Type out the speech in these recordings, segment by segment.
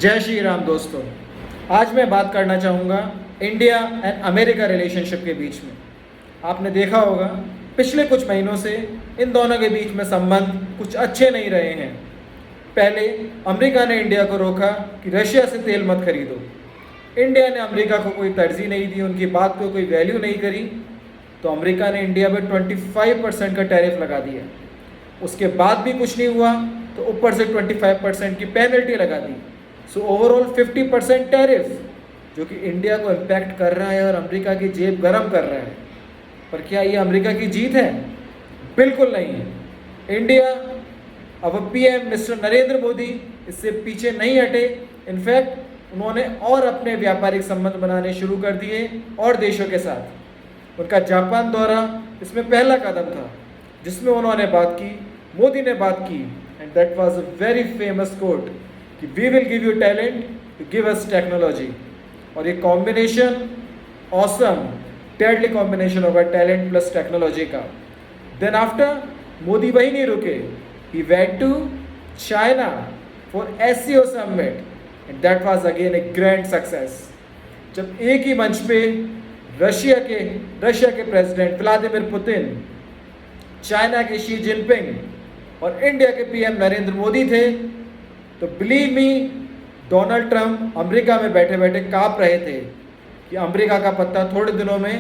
जय श्री राम दोस्तों। आज मैं बात करना चाहूँगा इंडिया एंड अमेरिका रिलेशनशिप के बीच में। आपने देखा होगा पिछले कुछ महीनों से इन दोनों के बीच में संबंध कुछ अच्छे नहीं रहे हैं। पहले अमेरिका ने इंडिया को रोका कि रशिया से तेल मत खरीदो। इंडिया ने अमेरिका को कोई तरजीह नहीं दी, उनकी बात को कोई वैल्यू नहीं करी, तो अमेरिका ने इंडिया पर 25% का टैरिफ लगा दिया। उसके बाद भी कुछ नहीं हुआ तो ऊपर से 25% की पेनल्टी लगा दी। सो ओवरऑल 50% टैरिफ, जो कि इंडिया को इम्पैक्ट कर रहा है और अमेरिका की जेब गर्म कर रहा है। पर क्या ये अमेरिका की जीत है? बिल्कुल नहीं है। इंडिया अब पीएम मिस्टर नरेंद्र मोदी इससे पीछे नहीं हटे। इनफैक्ट उन्होंने और अपने व्यापारिक संबंध बनाने शुरू कर दिए और देशों के साथ। उनका जापान दौरा इसमें पहला कदम था जिसमें उन्होंने बात की, मोदी ने बात की, and that was a very famous quote कि we will give you talent, you give us technology. और ये कॉम्बिनेशन ऑसम डेडली कॉम्बिनेशन होगा टैलेंट प्लस टेक्नोलॉजी का। देन आफ्टर मोदी वहीं नहीं रुके, he went to China for SCO summit and that was again a grand success. जब एक ही मंच पे रशिया के प्रेसिडेंट व्लादिमीर पुतिन, चाइना के शी जिनपिंग और इंडिया के पीएम नरेंद्र मोदी थे, तो believe me Donald Trump America में बैठे बैठे काँप रहे थे कि अमेरिका का पत्ता थोड़े दिनों में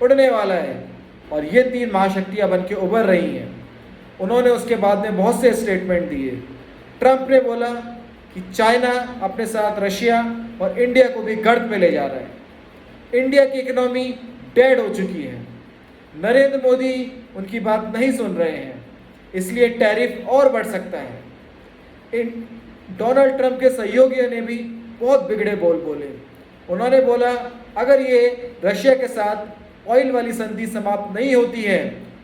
उड़ने वाला है और ये तीन महाशक्तियाँ बन के उभर रही हैं। उन्होंने उसके बाद में बहुत से स्टेटमेंट दिए। ट्रंप ने बोला कि चाइना अपने साथ रशिया और इंडिया को भी गर्द में ले जा रहा है, इंडिया की इकोनॉमी डेड हो चुकी है। नरेंद्र मोदी उनकी बात नहीं सुन रहे हैं, इसलिए टैरिफ और बढ़ सकता है। डोनाल्ड ट्रंप के सहयोगियों ने भी बहुत बिगड़े बोल बोले। उन्होंने बोला अगर ये रशिया के साथ ऑयल वाली संधि समाप्त नहीं होती है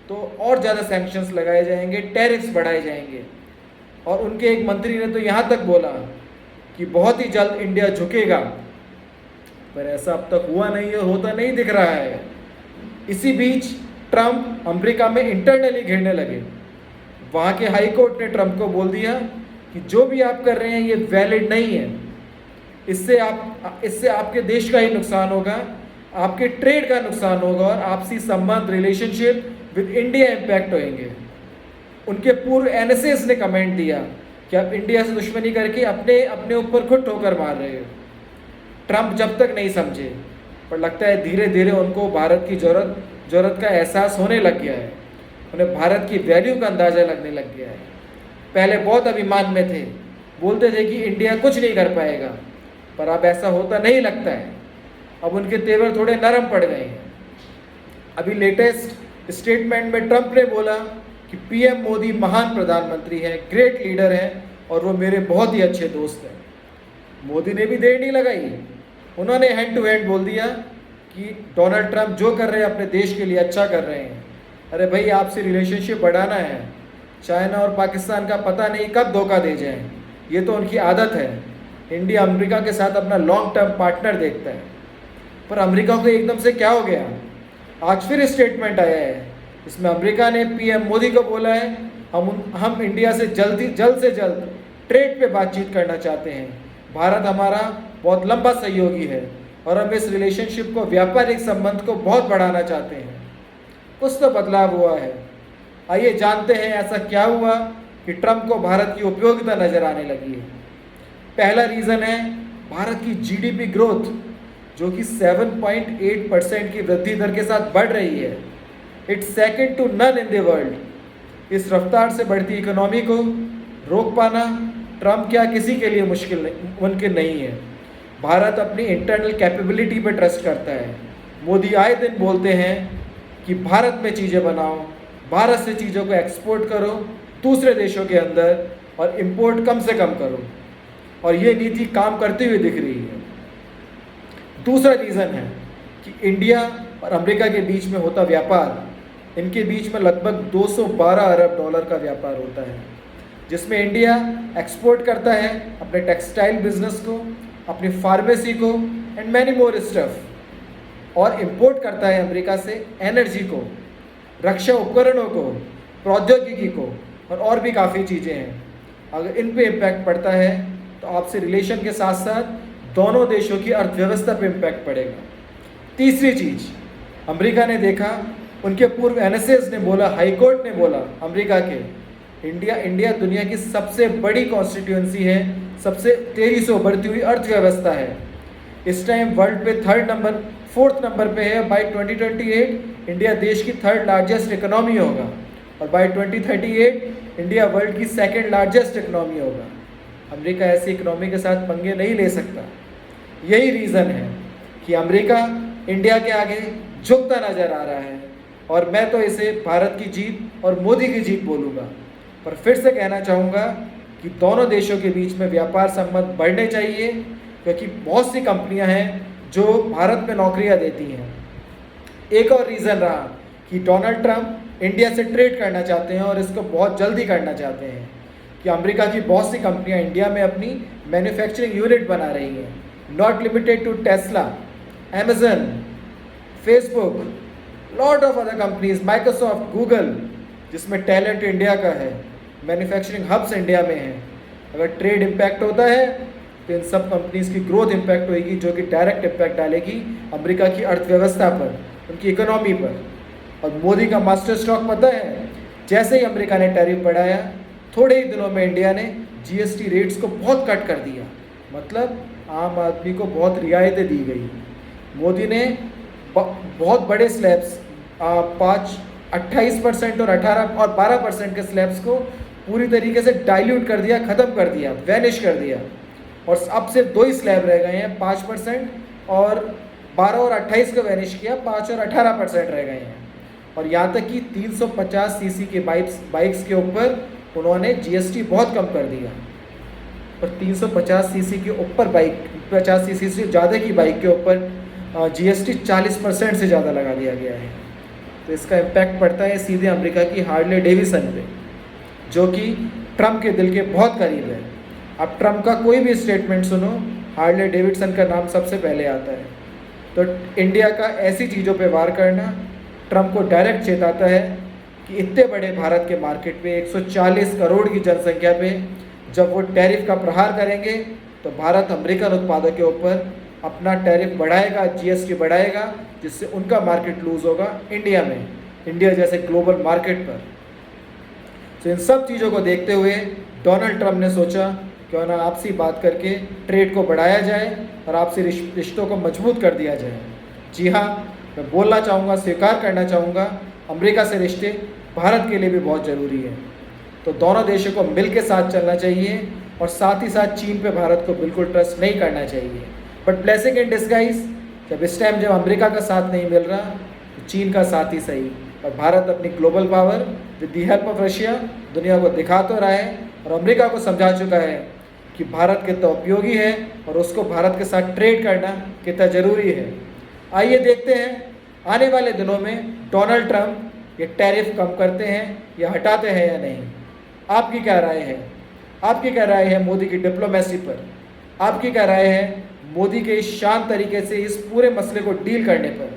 तो और ज़्यादा सैंक्शंस लगाए जाएंगे, टैरिफ्स बढ़ाए जाएंगे। और उनके एक मंत्री ने तो यहाँ तक बोला कि बहुत ही जल्द इंडिया झुकेगा, पर ऐसा अब तक हुआ नहीं है, होता नहीं दिख रहा है। इसी बीच ट्रंप अमेरिका में इंटरनली घेरने लगे। वहाँ के हाई कोर्ट ने ट्रंप को बोल दिया कि जो भी आप कर रहे हैं ये वैलिड नहीं है, इससे आपके देश का ही नुकसान होगा, आपके ट्रेड का नुकसान होगा और आपसी संबंध रिलेशनशिप विद इंडिया इम्पैक्ट होंगे। उनके पूर्व एनएसएस ने कमेंट दिया कि आप इंडिया से दुश्मनी करके अपने ऊपर खुद ठोकर मार रहे हो। ट्रंप जब तक नहीं समझे, पर लगता है धीरे धीरे उनको भारत की ज़रूरत का एहसास होने लग गया है, उन्हें भारत की वैल्यू का अंदाज़ा लगने लग गया है। पहले बहुत अभिमान में थे, बोलते थे कि इंडिया कुछ नहीं कर पाएगा, पर अब ऐसा होता नहीं लगता है। अब उनके तेवर थोड़े नरम पड़ गए हैं। अभी लेटेस्ट स्टेटमेंट में ट्रंप ने बोला कि पीएम मोदी महान प्रधानमंत्री हैं, ग्रेट लीडर हैं और वो मेरे बहुत ही अच्छे दोस्त हैं। मोदी ने भी देर नहीं लगाई, उन्होंने हैंड टू हैंड बोल दिया कि डोनाल्ड ट्रंप जो कर रहे हैं अपने देश के लिए अच्छा कर रहे हैं। अरे भाई, आपसे रिलेशनशिप बढ़ाना है, चाइना और पाकिस्तान का पता नहीं कब धोखा दे जाए, ये तो उनकी आदत है। इंडिया अमेरिका के साथ अपना लॉन्ग टर्म पार्टनर देखता है, पर अमेरिका को एकदम से क्या हो गया? आज फिर स्टेटमेंट आया है, इसमें अमेरिका ने पीएम मोदी को बोला है हम इंडिया से जल्द से जल्द ट्रेड पे बातचीत करना चाहते हैं। भारत हमारा बहुत लंबा सहयोगी है और हम इस रिलेशनशिप को, व्यापारिक संबंध को बहुत बढ़ाना चाहते हैं। कुछ तो बदलाव हुआ है। आइए जानते हैं ऐसा क्या हुआ कि ट्रंप को भारत की उपयोगिता नजर आने लगी है। पहला रीज़न है भारत की जीडीपी ग्रोथ, जो कि 7.8% की वृद्धि दर के साथ बढ़ रही है। It's second to none in the world. इस रफ्तार से बढ़ती इकोनॉमी को रोक पाना ट्रंप क्या किसी के लिए मुमकिन नहीं है। भारत अपनी इंटरनल कैपेबिलिटी पर ट्रस्ट करता है। मोदी आए दिन बोलते हैं कि भारत में चीज़ें बनाओ, भारत से चीज़ों को एक्सपोर्ट करो दूसरे देशों के अंदर और इंपोर्ट कम से कम करो, और ये नीति काम करती हुई दिख रही है। दूसरा रीज़न है कि इंडिया और अमेरिका के बीच में होता व्यापार, इनके बीच में लगभग 212 अरब डॉलर का व्यापार होता है, जिसमें इंडिया एक्सपोर्ट करता है अपने टेक्सटाइल बिजनेस को, अपनी फार्मेसी को एंड मैनी मोर स्टफ, और इंपोर्ट करता है अमेरिका से एनर्जी को, रक्षा उपकरणों को, प्रौद्योगिकी को और भी काफ़ी चीज़ें हैं। अगर इन पे इम्पैक्ट पड़ता है तो तो आपसी रिलेशन के साथ साथ दोनों देशों की अर्थव्यवस्था पे इम्पैक्ट पड़ेगा। तीसरी चीज़, अमेरिका ने देखा, उनके पूर्व एनएसएस ने बोला, हाईकोर्ट ने बोला अमेरिका के, इंडिया दुनिया की सबसे बड़ी कॉन्स्टिट्यूंसी है, सबसे तेजी से उभरती हुई अर्थव्यवस्था है। इस टाइम वर्ल्ड पे फोर्थ नंबर पे है। बाय 2028 इंडिया देश की थर्ड लार्जेस्ट इकोनॉमी होगा और बाय 2038 इंडिया वर्ल्ड की सेकंड लार्जेस्ट इकोनॉमी होगा। अमेरिका ऐसी इकोनॉमी के साथ पंगे नहीं ले सकता। यही रीज़न है कि अमेरिका इंडिया के आगे झुकता नज़र आ रहा है और मैं तो इसे भारत की जीत और मोदी की जीत बोलूँगा। पर फिर से कहना चाहूँगा कि दोनों देशों के बीच में व्यापार संबंध बढ़ने चाहिए, क्योंकि बहुत सी कंपनियां हैं जो भारत में नौकरियां देती हैं। एक और रीज़न रहा कि डोनाल्ड ट्रंप इंडिया से ट्रेड करना चाहते हैं और इसको बहुत जल्दी करना चाहते हैं कि अमेरिका की बहुत सी कंपनियां इंडिया में अपनी मैन्युफैक्चरिंग यूनिट बना रही हैं। Not limited to Tesla, Amazon, Facebook, lot of other companies, Microsoft, Google, जिसमें टैलेंट इंडिया का है, मैन्युफैक्चरिंग हब्स इंडिया में हैं। अगर ट्रेड इम्पैक्ट होता है तो इन सब कंपनीज की ग्रोथ इम्पैक्ट होगी, जो कि डायरेक्ट इम्पैक्ट डालेगी अमेरिका की अर्थव्यवस्था पर, उनकी इकोनॉमी पर। और मोदी का मास्टर स्ट्रोक पता है, जैसे ही अमेरिका ने टैरिफ बढ़ाया, थोड़े ही दिनों में इंडिया ने जीएसटी रेट्स को बहुत कट कर दिया। मतलब आम आदमी को बहुत रियायतें दी गई। मोदी ने बहुत बड़े स्लैब्स 28% और 18 और 12% के स्लैब्स को पूरी तरीके से डाइल्यूट कर दिया, ख़त्म कर दिया, वैनिश कर दिया। और अब सिर्फ 2 ही स्लैब रह गए हैं, 5% और 12 और 28 को वैनिश किया, 5 और 18% रह गए हैं। और यहाँ तक कि 350 सीसी के बाइक्स के ऊपर उन्होंने जीएसटी बहुत कम कर दिया। और 350 सीसी के ऊपर बाइक, 50 सीसी से ज़्यादा की बाइक के ऊपर जीएसटी 40% से ज़्यादा लगा दिया गया है। तो इसका इम्पैक्ट पड़ता है सीधे अमेरिका की हार्ले डेविसन पे, जो कि ट्रंप के दिल के बहुत करीब है। अब ट्रंप का कोई भी स्टेटमेंट सुनो, हार्ले डेविडसन का नाम सबसे पहले आता है। तो इंडिया का ऐसी चीज़ों पे वार करना ट्रंप को डायरेक्ट चेताता है कि इतने बड़े भारत के मार्केट पे 140 करोड़ की जनसंख्या पे जब वो टैरिफ का प्रहार करेंगे तो भारत अमेरिकन उत्पादों के ऊपर अपना टैरिफ बढ़ाएगा, जीएसटी बढ़ाएगा, जिससे उनका मार्केट लूज़ होगा इंडिया में, इंडिया जैसे ग्लोबल मार्केट पर। तो इन सब चीज़ों को देखते हुए डोनाल्ड ट्रंप ने सोचा क्यों ना आपसी बात करके ट्रेड को बढ़ाया जाए और आपसी रिश्तों को मजबूत कर दिया जाए। जी हाँ, मैं बोलना चाहूँगा, स्वीकार करना चाहूँगा, अमेरिका से रिश्ते भारत के लिए भी बहुत ज़रूरी है। तो दोनों देशों को मिल के साथ चलना चाहिए और साथ ही साथ चीन पे भारत को बिल्कुल ट्रस्ट नहीं करना चाहिए। बट ब्लेसिंग इन डिस्गाइज, जब अमेरिका का साथ नहीं मिल रहा तो चीन का साथ ही सही। और भारत अपनी global power with the help of Russia दुनिया को दिखा तो रहा है और अमेरिका को समझा चुका है कि भारत कितना उपयोगी है और उसको भारत के साथ ट्रेड करना कितना ज़रूरी है। आइए देखते हैं आने वाले दिनों में डोनाल्ड ट्रंप ये टैरिफ कम करते हैं या हटाते हैं या नहीं। आपकी क्या राय है? आपकी क्या राय है मोदी की डिप्लोमेसी पर? आपकी क्या राय है मोदी के इस शांत तरीके से इस पूरे मसले को डील करने पर?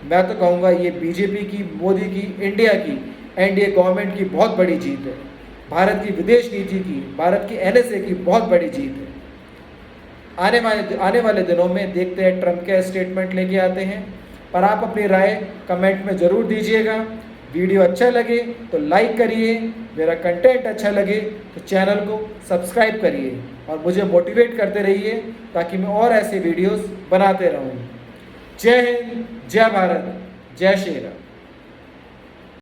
मैं तो कहूँगा ये बीजेपी की, मोदी की, इंडिया की, एनडीए गवर्नमेंट की बहुत बड़ी जीत है। भारत की विदेश नीति की, भारत की एनएसए की बहुत बड़ी जीत है। आने वाले दिनों में देखते हैं ट्रंप के स्टेटमेंट लेके आते हैं। पर आप अपनी राय कमेंट में ज़रूर दीजिएगा। वीडियो अच्छा लगे तो लाइक करिए, मेरा कंटेंट अच्छा लगे तो चैनल को सब्सक्राइब करिए और मुझे मोटिवेट करते रहिए ताकि मैं और ऐसे वीडियोस बनाते रहूं। जय हिंद, जय भारत, जय श्री राम।